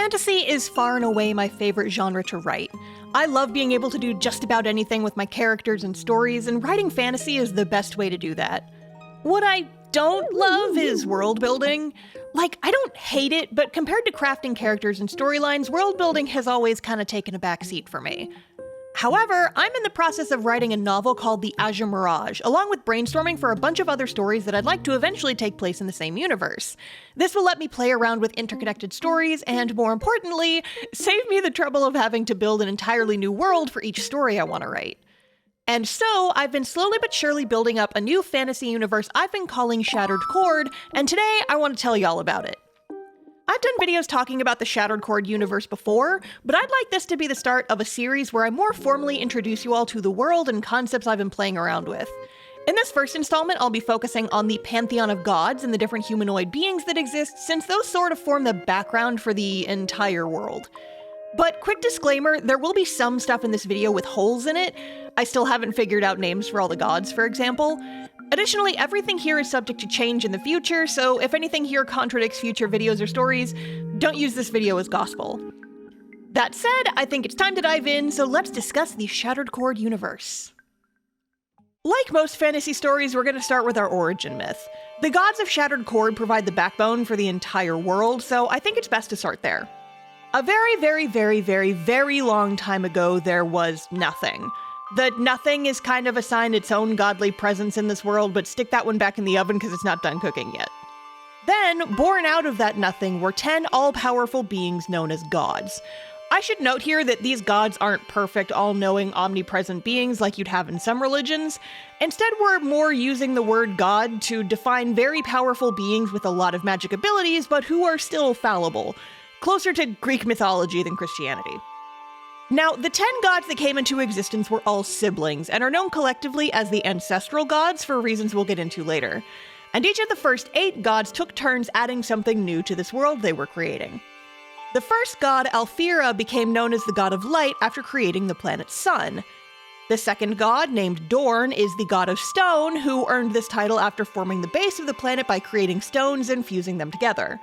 Fantasy is far and away my favorite genre to write. I love being able to do just about anything with my characters and stories, and writing fantasy is the best way to do that. What I don't love is world building. I don't hate it, but compared to crafting characters and storylines, world building has always kind of taken a backseat for me. However, I'm in the process of writing a novel called The Azure Mirage, along with brainstorming for a bunch of other stories that I'd like to eventually take place in the same universe. This will let me play around with interconnected stories, and more importantly, save me the trouble of having to build an entirely new world for each story I want to write. And so, I've been slowly but surely building up a new fantasy universe I've been calling Shattered Chord, and today I want to tell y'all about it. I've done videos talking about the Shattered Chord universe before, but I'd like this to be the start of a series where I more formally introduce you all to the world and concepts I've been playing around with. In this first installment, I'll be focusing on the pantheon of gods and the different humanoid beings that exist, since those sort of form the background for the entire world. But quick disclaimer, there will be some stuff in this video with holes in it. I still haven't figured out names for all the gods, for example. Additionally, everything here is subject to change in the future, so if anything here contradicts future videos or stories, don't use this video as gospel. That said, I think it's time to dive in, so let's discuss the Shattered Chord universe. Like most fantasy stories, we're going to start with our origin myth. The gods of Shattered Chord provide the backbone for the entire world, so I think it's best to start there. A very long time ago, there was nothing. The nothing is kind of assigned its own godly presence in this world, but stick that one back in the oven because it's not done cooking yet. Then, born out of that nothing were 10 all-powerful beings known as gods. I should note here that these gods aren't perfect, all-knowing, omnipresent beings like you'd have in some religions. Instead, we're more using the word god to define very powerful beings with a lot of magic abilities, but who are still fallible. Closer to Greek mythology than Christianity. Now, the 10 gods that came into existence were all siblings, and are known collectively as the ancestral gods for reasons we'll get into later. And each of the first 8 gods took turns adding something new to this world they were creating. The first god, Alfira, became known as the god of light after creating the planet Sun. The second god, named Dorn, is the god of stone, who earned this title after forming the base of the planet by creating stones and fusing them together.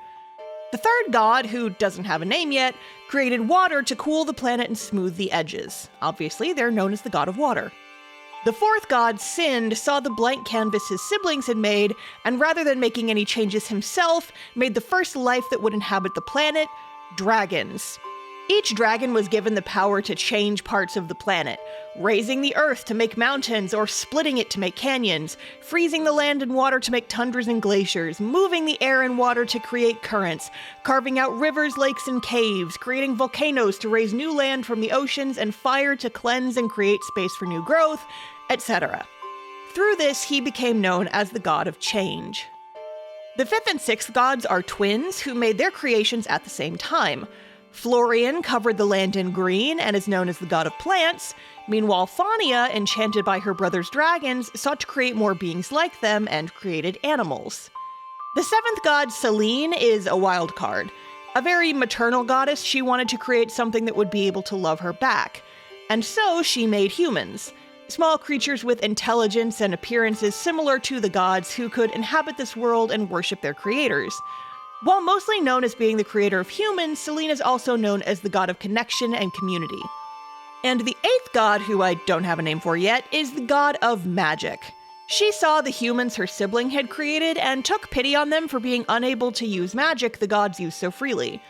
The third god, who doesn't have a name yet, created water to cool the planet and smooth the edges. Obviously, they're known as the god of water. The fourth god, Sind, saw the blank canvas his siblings had made, and rather than making any changes himself, made the first life that would inhabit the planet, dragons. Each dragon was given the power to change parts of the planet, raising the earth to make mountains or splitting it to make canyons, freezing the land and water to make tundras and glaciers, moving the air and water to create currents, carving out rivers, lakes, and caves, creating volcanoes to raise new land from the oceans, and fire to cleanse and create space for new growth, etc. Through this, he became known as the god of change. The fifth and sixth gods are twins who made their creations at the same time. Florian covered the land in green and is known as the god of plants. Meanwhile, Fania, enchanted by her brother's dragons, sought to create more beings like them and created animals. The seventh god, Selene, is a wild card. A very maternal goddess, she wanted to create something that would be able to love her back. And so she made humans. Small creatures with intelligence and appearances similar to the gods who could inhabit this world and worship their creators. While mostly known as being the creator of humans, Selene is also known as the god of connection and community. And the eighth god, who I don't have a name for yet, is the god of magic. She saw the humans her sibling had created and took pity on them for being unable to use magic the gods use so freely.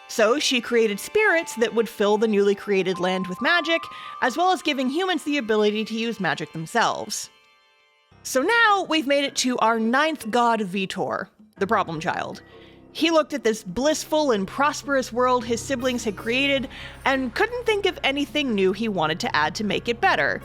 So she created spirits that would fill the newly created land with magic, as well as giving humans the ability to use magic themselves. So now we've made it to our ninth god, Vitor, the problem child. He looked at this blissful and prosperous world his siblings had created and couldn't think of anything new he wanted to add to make it better.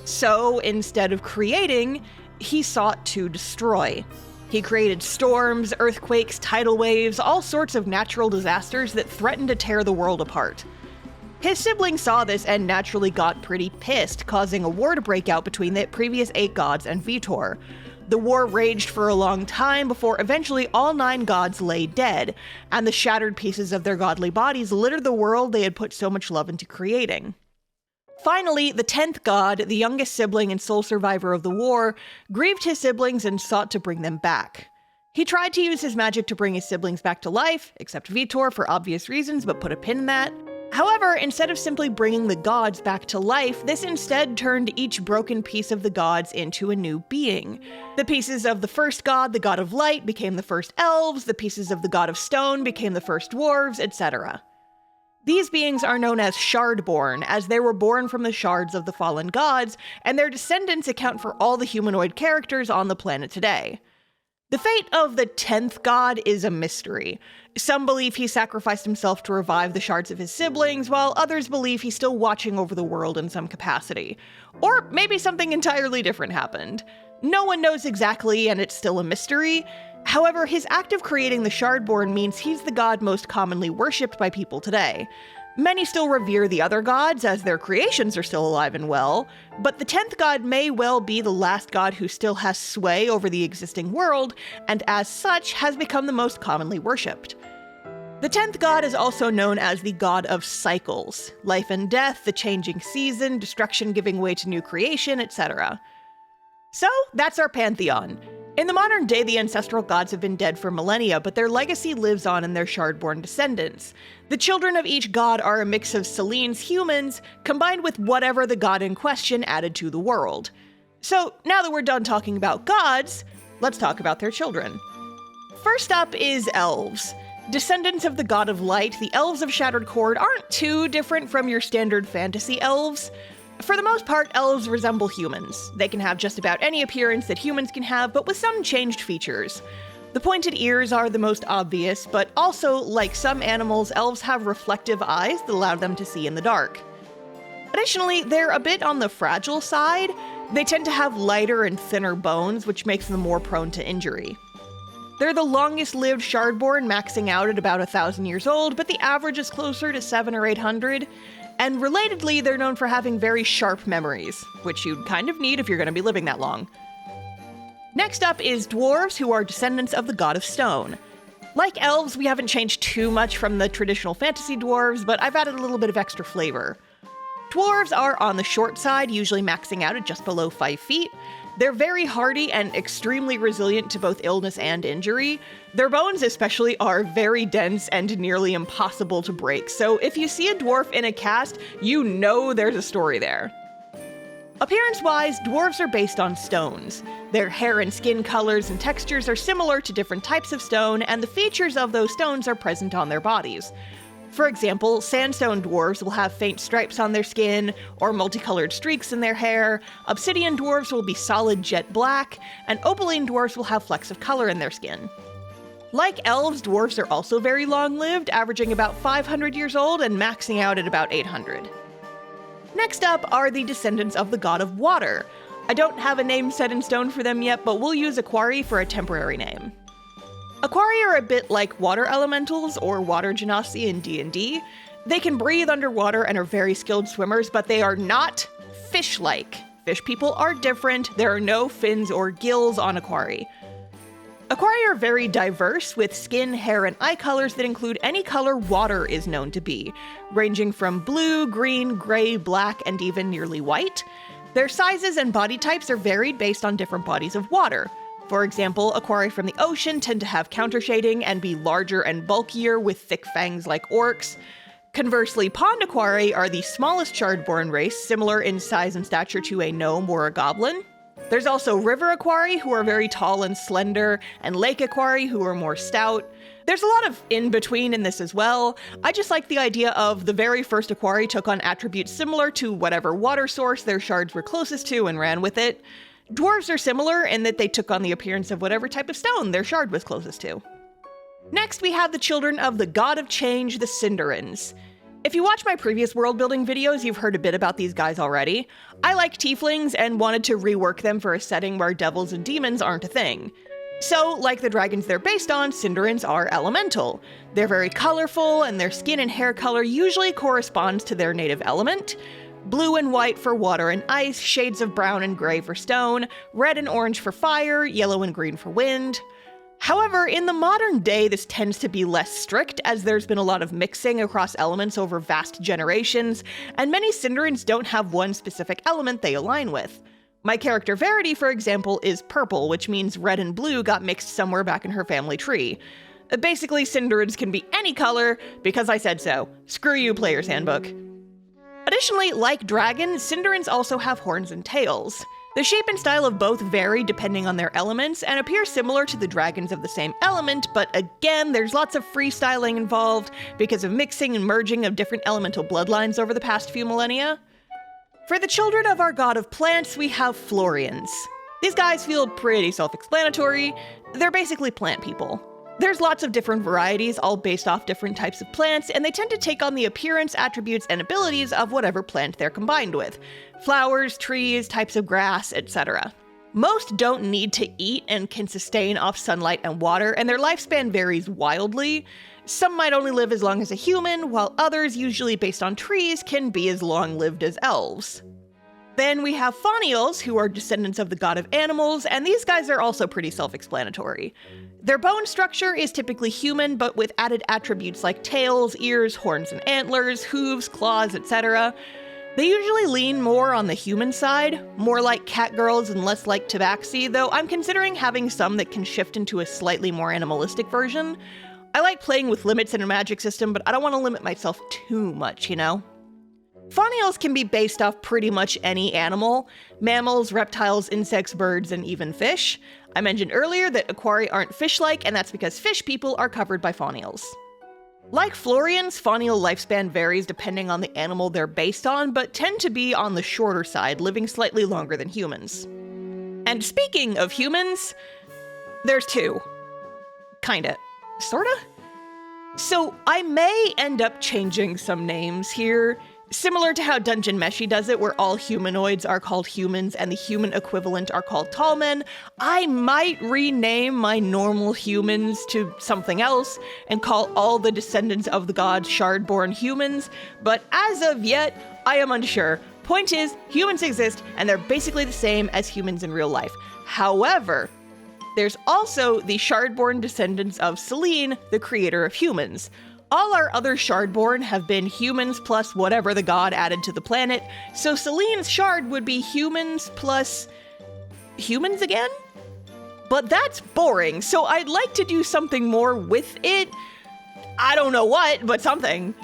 So instead of creating, he sought to destroy. He created storms, earthquakes, tidal waves, all sorts of natural disasters that threatened to tear the world apart. His siblings saw this and naturally got pretty pissed, causing a war to break out between the previous 8 gods and Vitor. The war raged for a long time before eventually all 9 gods lay dead, and the shattered pieces of their godly bodies littered the world they had put so much love into creating. Finally, the 10th god, the youngest sibling and sole survivor of the war, grieved his siblings and sought to bring them back. He tried to use his magic to bring his siblings back to life, except Vitor for obvious reasons, but put a pin in that. However, instead of simply bringing the gods back to life, this instead turned each broken piece of the gods into a new being. The pieces of the first god, the god of light, became the first elves, the pieces of the god of stone became the first dwarves, etc. These beings are known as Shardborn, as they were born from the shards of the fallen gods, and their descendants account for all the humanoid characters on the planet today. The fate of the 10th god is a mystery. Some believe he sacrificed himself to revive the shards of his siblings, while others believe he's still watching over the world in some capacity. Or maybe something entirely different happened. No one knows exactly, and it's still a mystery. However, his act of creating the Shardborn means he's the god most commonly worshipped by people today. Many still revere the other gods, as their creations are still alive and well, but the 10th god may well be the last god who still has sway over the existing world, and as such has become the most commonly worshipped. The 10th god is also known as the god of cycles, life and death, the changing season, destruction giving way to new creation, etc. So, that's our pantheon. In the modern day, the ancestral gods have been dead for millennia, but their legacy lives on in their Shardborn descendants. The children of each god are a mix of Selene's humans, combined with whatever the god in question added to the world. So, now that we're done talking about gods, let's talk about their children. First up is elves. Descendants of the god of light, the elves of Shattered Chord aren't too different from your standard fantasy elves. For the most part, elves resemble humans. They can have just about any appearance that humans can have, but with some changed features. The pointed ears are the most obvious, but also, like some animals, elves have reflective eyes that allow them to see in the dark. Additionally, they're a bit on the fragile side. They tend to have lighter and thinner bones, which makes them more prone to injury. They're the longest-lived Shardborn, maxing out at about 1,000 years old, but the average is closer to 700 or 800. And relatedly, they're known for having very sharp memories, which you'd kind of need if you're going to be living that long. Next up is dwarves, who are descendants of the god of stone. Like elves, we haven't changed too much from the traditional fantasy dwarves, but I've added a little bit of extra flavor. Dwarves are on the short side, usually maxing out at just below 5 feet. They're very hardy and extremely resilient to both illness and injury. Their bones especially are very dense and nearly impossible to break, so if you see a dwarf in a cast, you know there's a story there. Appearance-wise, dwarves are based on stones. Their hair and skin colors and textures are similar to different types of stone, and the features of those stones are present on their bodies. For example, sandstone dwarves will have faint stripes on their skin, or multicolored streaks in their hair, obsidian dwarves will be solid jet black, and opaline dwarves will have flecks of color in their skin. Like elves, dwarves are also very long-lived, averaging about 500 years old and maxing out at about 800. Next up are the descendants of the god of water. I don't have a name set in stone for them yet, but we'll use Aquari for a temporary name. Aquari are a bit like water elementals or water genasi in D&D. They can breathe underwater and are very skilled swimmers, but they are not fish-like. Fish people are different. There are no fins or gills on Aquari. Aquari are very diverse, with skin, hair, and eye colors that include any color water is known to be, ranging from blue, green, gray, black, and even nearly white. Their sizes and body types are varied based on different bodies of water. For example, Aquari from the ocean tend to have countershading and be larger and bulkier with thick fangs like orcs. Conversely, pond Aquari are the smallest Shardborn race, similar in size and stature to a gnome or a goblin. There's also river Aquari, who are very tall and slender, and lake Aquari, who are more stout. There's a lot of in-between in this as well. I just like the idea of the very first Aquari took on attributes similar to whatever water source their shards were closest to and ran with it. Dwarves are similar in that they took on the appearance of whatever type of stone their shard was closest to. Next, we have the children of the god of change, the Cinderins. If you watch my previous world-building videos, you've heard a bit about these guys already. I like tieflings and wanted to rework them for a setting where devils and demons aren't a thing. So, like the dragons they're based on, Cinderins are elemental. They're very colorful, and their skin and hair color usually corresponds to their native element. Blue and white for water and ice, shades of brown and gray for stone, red and orange for fire, yellow and green for wind. However, in the modern day, this tends to be less strict, as there's been a lot of mixing across elements over vast generations, and many Cinderins don't have one specific element they align with. My character Verity, for example, is purple, which means red and blue got mixed somewhere back in her family tree. Basically, Cinderins can be any color, because I said so. Screw you, Player's Handbook. Additionally, like dragons, Cinderins also have horns and tails. The shape and style of both vary depending on their elements and appear similar to the dragons of the same element, but again, there's lots of freestyling involved because of mixing and merging of different elemental bloodlines over the past few millennia. For the children of our god of plants, we have Florians. These guys feel pretty self-explanatory. They're basically plant people. There's lots of different varieties, all based off different types of plants, and they tend to take on the appearance, attributes, and abilities of whatever plant they're combined with. Flowers, trees, types of grass, etc. Most don't need to eat and can sustain off sunlight and water, and their lifespan varies wildly. Some might only live as long as a human, while others, usually based on trees, can be as long-lived as elves. Then we have Faunials, who are descendants of the god of animals, and these guys are also pretty self-explanatory. Their bone structure is typically human, but with added attributes like tails, ears, horns and antlers, hooves, claws, etc. They usually lean more on the human side, more like catgirls and less like tabaxi, though I'm considering having some that can shift into a slightly more animalistic version. I like playing with limits in a magic system, but I don't want to limit myself too much, you know? Faunials can be based off pretty much any animal: mammals, reptiles, insects, birds, and even fish. I mentioned earlier that Aquari aren't fish-like, and that's because fish people are covered by Faunials. Like Florians, Faunial lifespan varies depending on the animal they're based on, but tend to be on the shorter side, living slightly longer than humans. And speaking of humans, there's two. Kinda. Sorta? So I may end up changing some names here, similar to how Dungeon Meshi does it, where all humanoids are called humans and the human equivalent are called tallmen. I might rename my normal humans to something else and call all the descendants of the gods Shardborn humans, but as of yet, I am unsure. Point is, humans exist and they're basically the same as humans in real life. However, there's also the Shardborn descendants of Selene, the creator of humans. All our other Shardborn have been humans plus whatever the god added to the planet, so Selene's Shard would be humans plus humans again? But that's boring, so I'd like to do something more with it. I don't know what, but something.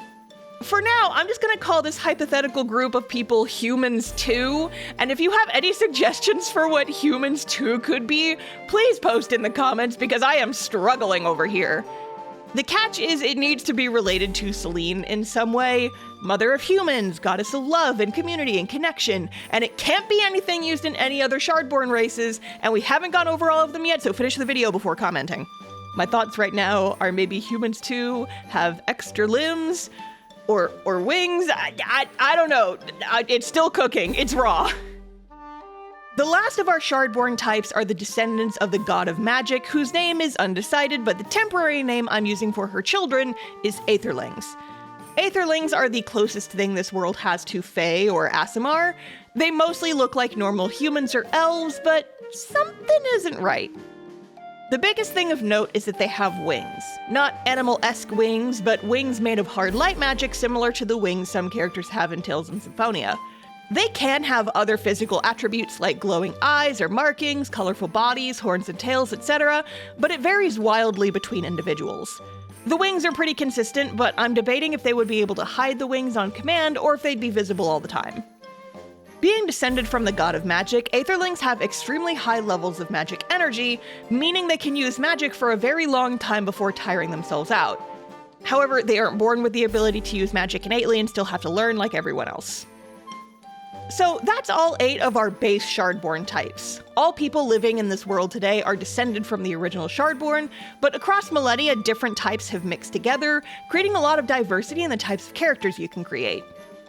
For now, I'm just gonna call this hypothetical group of people Humans 2, and if you have any suggestions for what Humans 2 could be, please post in the comments because I am struggling over here. The catch is it needs to be related to Selene in some way. Mother of humans, goddess of love and community and connection, and it can't be anything used in any other Shardborn races, and we haven't gone over all of them yet, so finish the video before commenting. My thoughts right now are maybe Humans 2 have extra limbs, or wings. I don't know. It's still cooking. It's raw. The last of our Shardborn types are the descendants of the god of magic, whose name is undecided, but the temporary name I'm using for her children is Aetherlings. Aetherlings are the closest thing this world has to Fae or Aasimar. They mostly look like normal humans or elves, but something isn't right. The biggest thing of note is that they have wings. Not animal-esque wings, but wings made of hard light magic similar to the wings some characters have in Tales and Symphonia. They can have other physical attributes like glowing eyes or markings, colorful bodies, horns and tails, etc., but it varies wildly between individuals. The wings are pretty consistent, but I'm debating if they would be able to hide the wings on command or if they'd be visible all the time. Being descended from the god of magic, Aetherlings have extremely high levels of magic energy, meaning they can use magic for a very long time before tiring themselves out. However, they aren't born with the ability to use magic innately and still have to learn like everyone else. So that's all 8 of our base Shardborn types. All people living in this world today are descended from the original Shardborn, but across millennia, different types have mixed together, creating a lot of diversity in the types of characters you can create.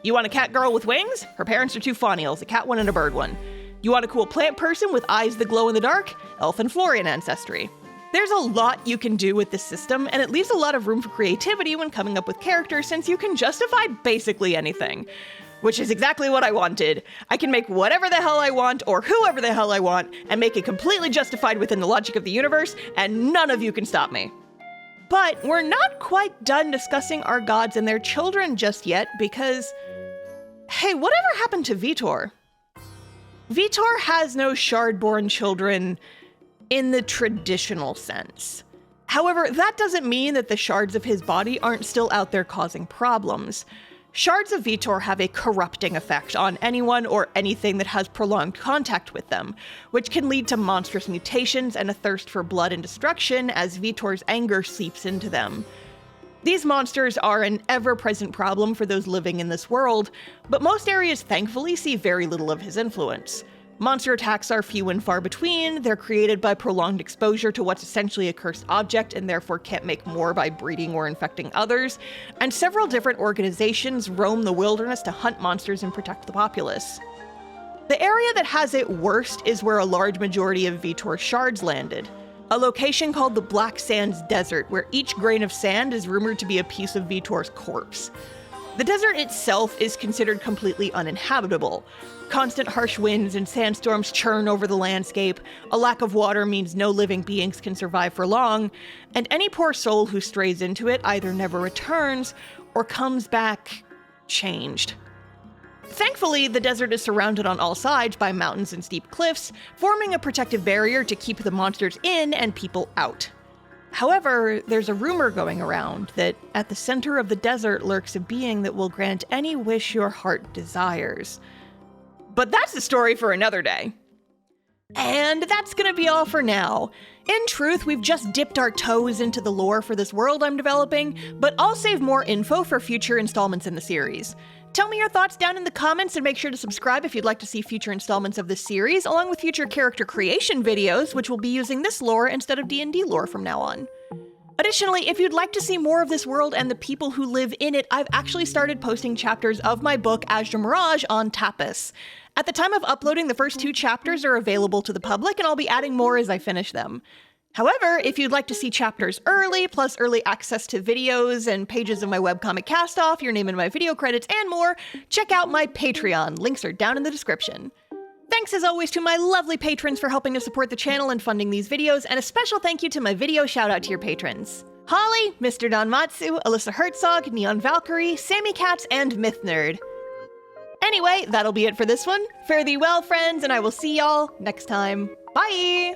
You want a cat girl with wings? Her parents are 2 Faunials, a cat one and a bird one. You want a cool plant person with eyes that glow in the dark? Elf and Florian ancestry. There's a lot you can do with this system, and it leaves a lot of room for creativity when coming up with characters since you can justify basically anything. Which is exactly what I wanted. I can make whatever the hell I want, or whoever the hell I want, and make it completely justified within the logic of the universe, and none of you can stop me. But we're not quite done discussing our gods and their children just yet, because hey, whatever happened to Vitor? Vitor has no shard-born children in the traditional sense. However, that doesn't mean that the shards of his body aren't still out there causing problems. Shards of Vitor have a corrupting effect on anyone or anything that has prolonged contact with them, which can lead to monstrous mutations and a thirst for blood and destruction as Vitor's anger seeps into them. These monsters are an ever-present problem for those living in this world, but most areas thankfully see very little of his influence. Monster attacks are few and far between, they're created by prolonged exposure to what's essentially a cursed object and therefore can't make more by breeding or infecting others, and several different organizations roam the wilderness to hunt monsters and protect the populace. The area that has it worst is where a large majority of Vitor's shards landed, a location called the Black Sands Desert, where each grain of sand is rumored to be a piece of Vitor's corpse. The desert itself is considered completely uninhabitable. Constant harsh winds and sandstorms churn over the landscape, a lack of water means no living beings can survive for long, and any poor soul who strays into it either never returns or comes back changed. Thankfully, the desert is surrounded on all sides by mountains and steep cliffs, forming a protective barrier to keep the monsters in and people out. However, there's a rumor going around that at the center of the desert lurks a being that will grant any wish your heart desires. But that's the story for another day. And that's gonna be all for now. In truth, we've just dipped our toes into the lore for this world I'm developing, but I'll save more info for future installments in the series. Tell me your thoughts down in the comments and make sure to subscribe if you'd like to see future installments of this series, along with future character creation videos, which will be using this lore instead of D&D lore from now on. Additionally, if you'd like to see more of this world and the people who live in it, I've actually started posting chapters of my book, Azure Mirage, on Tapas. At the time of uploading, the first 2 chapters are available to the public, and I'll be adding more as I finish them. However, if you'd like to see chapters early, plus early access to videos and pages of my webcomic cast-off, your name in my video credits, and more, check out my Patreon. Links are down in the description. Thanks as always to my lovely patrons for helping to support the channel and funding these videos, and a special thank you to my video shout-out tier patrons: Holly, Mr. Donmatsu, Alyssa Herzog, Neon Valkyrie, Sammy Katz, and Myth Nerd. Anyway, that'll be it for this one. Fare thee well, friends, and I will see y'all next time. Bye!